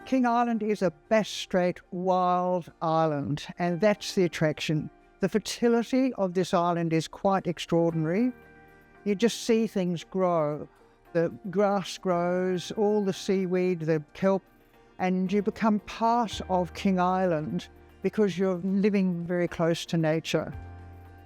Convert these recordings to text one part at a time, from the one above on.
King Island is a Bass Strait wild island, and that's the attraction. The fertility of this island is quite extraordinary. You just see things grow. The grass grows, all the seaweed, the kelp, and you become part of King Island because you're living very close to nature.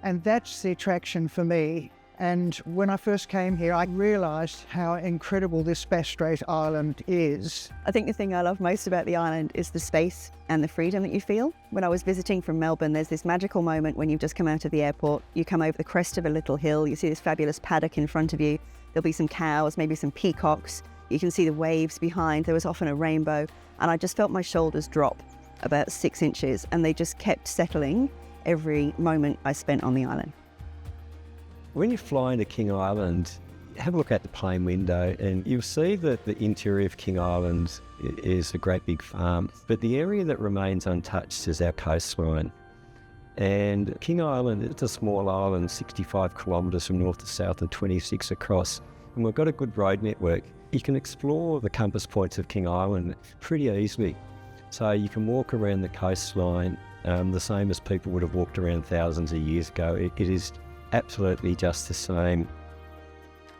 And that's the attraction for me. And when I first came here, I realised how incredible this Bass Strait Island is. I think the thing I love most about the island is the space and the freedom that you feel. When I was visiting from Melbourne, there's this magical moment when you've just come out of the airport, you come over the crest of a little hill, you see this fabulous paddock in front of you, there'll be some cows, maybe some peacocks, you can see the waves behind, there was often a rainbow, and I just felt my shoulders drop about 6 inches, and they just kept settling every moment I spent on the island. When you fly into King Island, have a look at the plane window and you'll see that the interior of King Island is a great big farm, but the area that remains untouched is our coastline. And King Island, it's a small island, 65 kilometres from north to south and 26 across, and we've got a good road network. You can explore the compass points of King Island pretty easily. So you can walk around the coastline the same as people would have walked around thousands of years ago. It is absolutely just the same.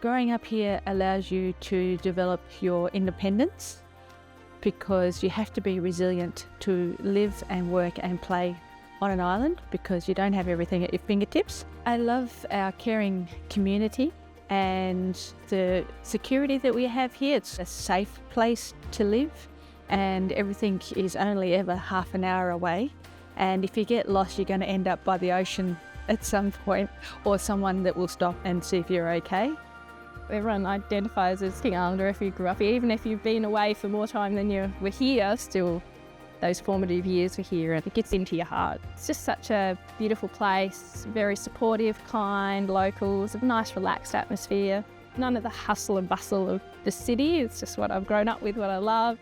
Growing up here allows you to develop your independence because you have to be resilient to live and work and play on an island because you don't have everything at your fingertips. I love our caring community and the security that we have here. It's a safe place to live and everything is only ever half an hour away. And if you get lost, you're going to end up by the ocean at some point, or someone that will stop and see if you're okay. Everyone identifies as King Islander if you grew up here, even if you've been away for more time than you were here, still those formative years were here and it gets into your heart. It's just such a beautiful place, very supportive, kind, locals, a nice relaxed atmosphere. None of the hustle and bustle of the city, it's just what I've grown up with, what I love.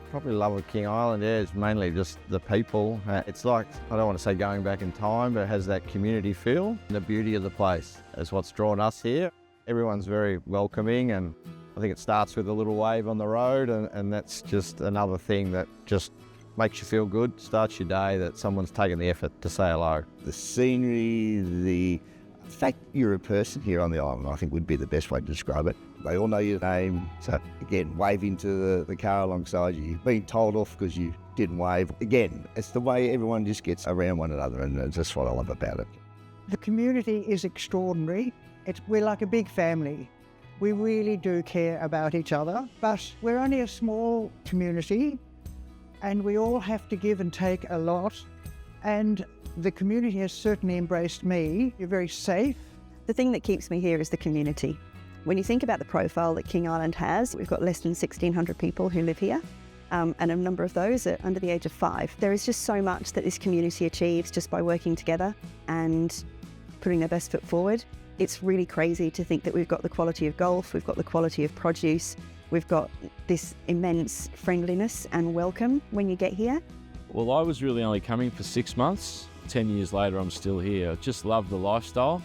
Probably love of King Island is mainly just the people. It's like, I don't want to say going back in time, but it has that community feel. The beauty of the place is what's drawn us here. Everyone's very welcoming and I think it starts with a little wave on the road and that's just another thing that just makes you feel good, starts your day, that someone's taken the effort to say hello. The scenery, the fact you're a person here on the island, I think would be the best way to describe it. They all know your name, so again, waving to the car alongside you, being told off because you didn't wave. Again, it's the way everyone just gets around one another and that's just what I love about it. The community is extraordinary. We're like a big family. We really do care about each other, but we're only a small community and we all have to give and take a lot. And the community has certainly embraced me. You're very safe. The thing that keeps me here is the community. When you think about the profile that King Island has, we've got less than 1,600 people who live here, and a number of those are under the age of 5. There is just so much that this community achieves just by working together and putting their best foot forward. It's really crazy to think that we've got the quality of golf, we've got the quality of produce, we've got this immense friendliness and welcome when you get here. Well, I was really only coming for 6 months. 10 years later, I'm still here. I just love the lifestyle.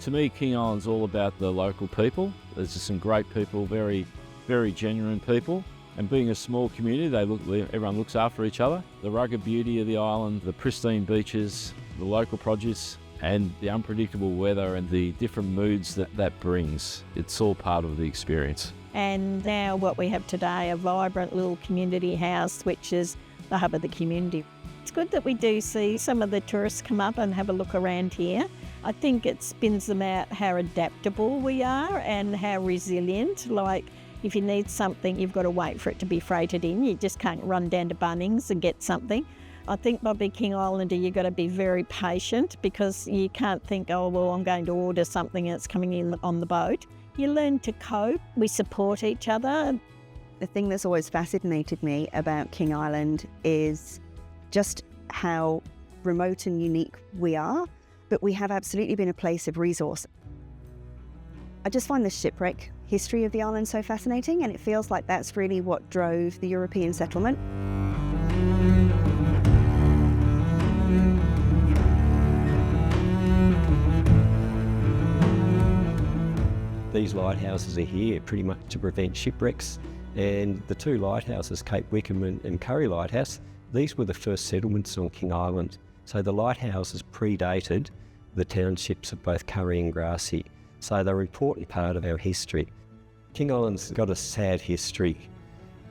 To me, King Island's all about the local people. There's just some great people, very, very genuine people. And being a small community, everyone looks after each other. The rugged beauty of the island, the pristine beaches, the local produce, and the unpredictable weather and the different moods that brings. It's all part of the experience. And now what we have today, a vibrant little community house, which is the hub of the community. It's good that we do see some of the tourists come up and have a look around here. I think it spins them out how adaptable we are and how resilient. Like if you need something, you've got to wait for it to be freighted in. You just can't run down to Bunnings and get something. I think by being King Islander, you've got to be very patient because you can't think, oh, well, I'm going to order something that's coming in on the boat. You learn to cope. We support each other. The thing that's always fascinated me about King Island is just how remote and unique we are, but we have absolutely been a place of resource. I just find the shipwreck history of the island so fascinating, and it feels like that's really what drove the European settlement. These lighthouses are here pretty much to prevent shipwrecks. And the two lighthouses, Cape Wickham and Curry Lighthouse, these were the first settlements on King Island. So the lighthouses predated the townships of both Curry and Grassy. So they're an important part of our history. King Island's got a sad history.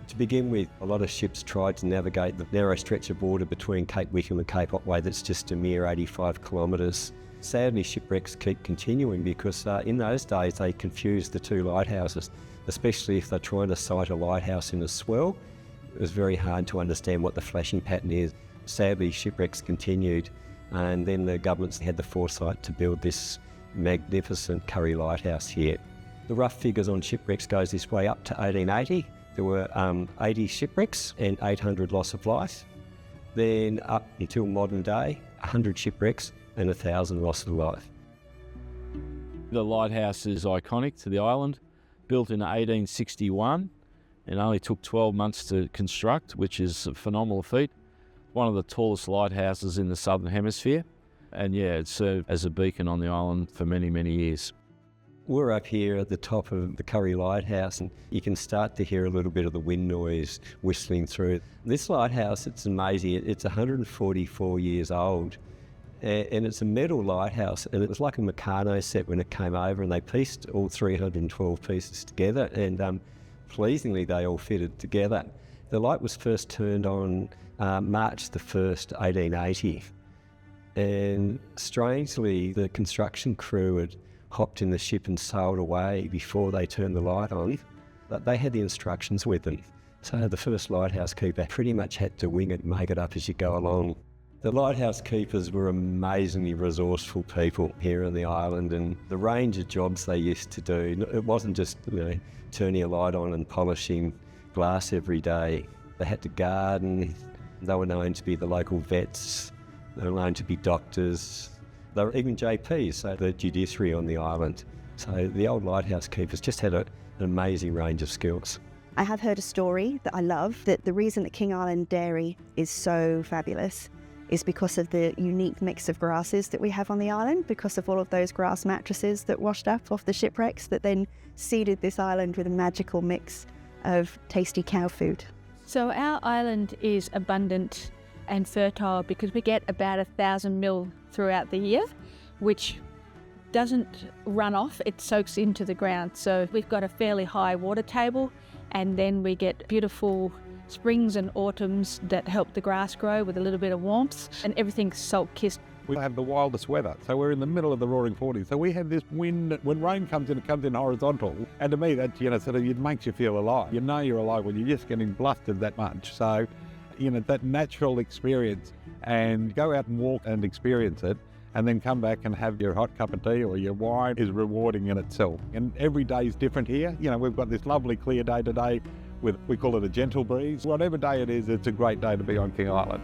To begin with, a lot of ships tried to navigate the narrow stretch of water between Cape Wickham and Cape Otway that's just a mere 85 kilometres. Sadly, shipwrecks keep continuing because in those days they confused the two lighthouses, especially if they're trying to sight a lighthouse in a swell. It was very hard to understand what the flashing pattern is. Sadly, shipwrecks continued, and then the governments had the foresight to build this magnificent Curry Lighthouse here. The rough figures on shipwrecks goes this way up to 1880. There were 80 shipwrecks and 800 loss of life. Then up until modern day, 100 shipwrecks and 1,000 loss of life. The lighthouse is iconic to the island, built in 1861 and only took 12 months to construct, which is a phenomenal feat. One of the tallest lighthouses in the Southern Hemisphere. And yeah, it served as a beacon on the island for many, many years. We're up here at the top of the Curry Lighthouse and you can start to hear a little bit of the wind noise whistling through. This lighthouse, it's amazing. It's 144 years old and it's a metal lighthouse, and it was like a Meccano set when it came over, and they pieced all 312 pieces together, and pleasingly they all fitted together. The light was first turned on March the 1st, 1880. And strangely, the construction crew had hopped in the ship and sailed away before they turned the light on. But they had the instructions with them. So the first lighthouse keeper pretty much had to wing it and make it up as you go along. The lighthouse keepers were amazingly resourceful people here on the island, and the range of jobs they used to do, it wasn't just turning a light on and polishing glass every day. They had to garden. They were known to be the local vets. They were known to be doctors. They were even JPs, so the judiciary on the island. So the old lighthouse keepers just had an amazing range of skills. I have heard a story that I love, that the reason that King Island dairy is so fabulous is because of the unique mix of grasses that we have on the island, because of all of those grass mattresses that washed up off the shipwrecks that then seeded this island with a magical mix of tasty cow food. So our island is abundant and fertile because we get about 1,000 mil throughout the year, which doesn't run off, it soaks into the ground. So we've got a fairly high water table, and then we get beautiful springs and autumns that help the grass grow with a little bit of warmth, and everything's salt-kissed. We have the wildest weather, so we're in the middle of the roaring 40s. So we have this wind, when rain comes in, it comes in horizontal. And to me, that, sort of, it makes you feel alive. You know you're alive when you're just getting blustered that much. So, that natural experience, and go out and walk and experience it, and then come back and have your hot cup of tea or your wine is rewarding in itself. And every day is different here. We've got this lovely clear day today with, we call it a gentle breeze. Whatever day it is, it's a great day to be on King Island.